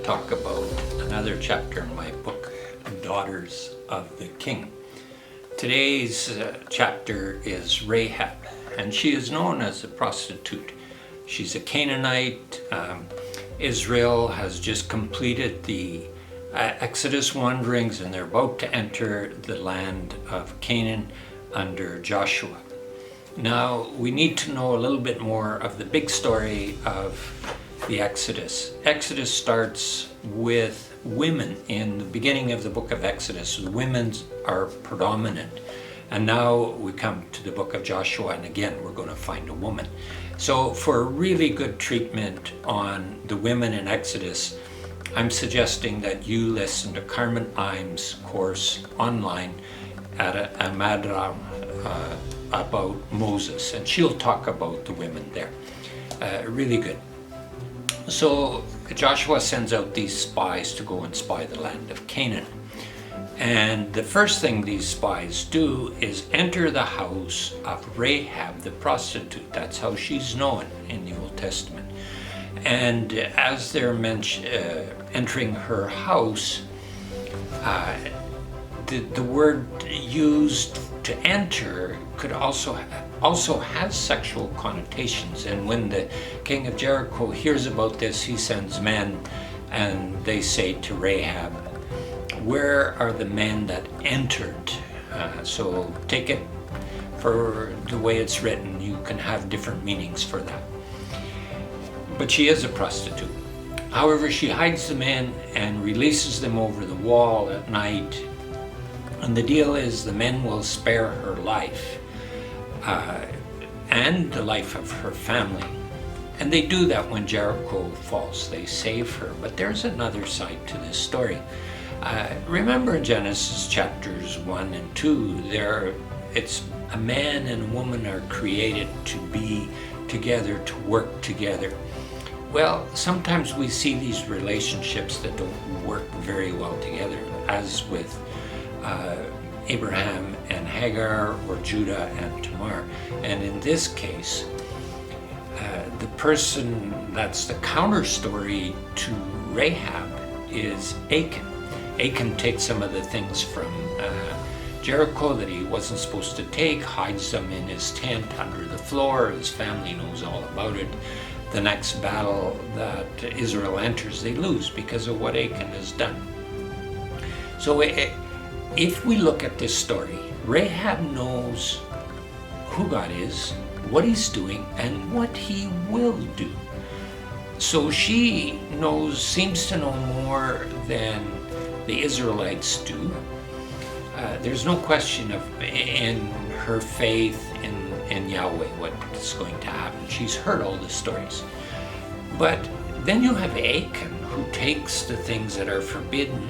talk about another chapter in my book, Daughters of the King. Today's chapter is Rahab, and she is known as a prostitute. She's a Canaanite. Israel has just completed the Exodus wanderings, and they're about to enter the land of Canaan under Joshua. Now, we need to know a little bit more of the big story of the Exodus. Exodus starts with women. In the beginning of the book of Exodus, the women are predominant. And now we come to the book of Joshua, and again, we're going to find a woman. So for a really good treatment on the women in Exodus, I'm suggesting that you listen to Carmen Imes' course online at a Madra about Moses, and she'll talk about the women there. Really good. So Joshua sends out these spies to go and spy the land of Canaan. And the first thing these spies do is enter the house of Rahab the Prostitute. That's how she's known in the Old Testament. And as they're entering her house, the word used to enter could also has sexual connotations. And when the king of Jericho hears about this, he sends men, and they say to Rahab, "Where are the men that entered?" So take it for the way it's written. You can have different meanings for that. But she is a prostitute. However, she hides the men and releases them over the wall at night. And the deal is the men will spare her life and the life of her family. And they do that when Jericho falls. They save her. But there's another side to this story. Remember in Genesis chapters 1 and 2, it's a man and a woman are created to be together, to work together. Well, sometimes we see these relationships that don't work very well together, as with Abraham and Hagar, or Judah and Tamar. And in this case, the person that's the counter story to Rahab is Achan. Achan takes some of the things from Jericho that he wasn't supposed to take, hides them in his tent under the floor. His family knows all about it. The next battle that Israel enters, they lose because of what Achan has done. So if we look at this story, Rahab knows who God is, what he's doing, and what he will do. So she seems to know more than the Israelites do. There's no question in her faith in Yahweh what is going to happen. She's heard all the stories. But then you have Achan, who takes the things that are forbidden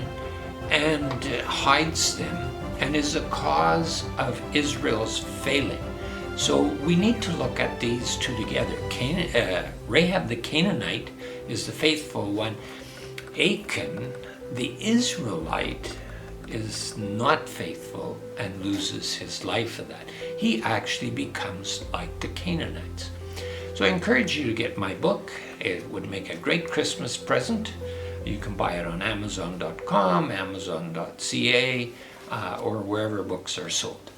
and hides them, and is a cause of Israel's failing. So we need to look at these two together. Rahab the Canaanite is the faithful one. Achan, the Israelite, is not faithful and loses his life for that. He actually becomes like the Canaanites. So I encourage you to get my book. It would make a great Christmas present. You can buy it on Amazon.com, Amazon.ca, or wherever books are sold.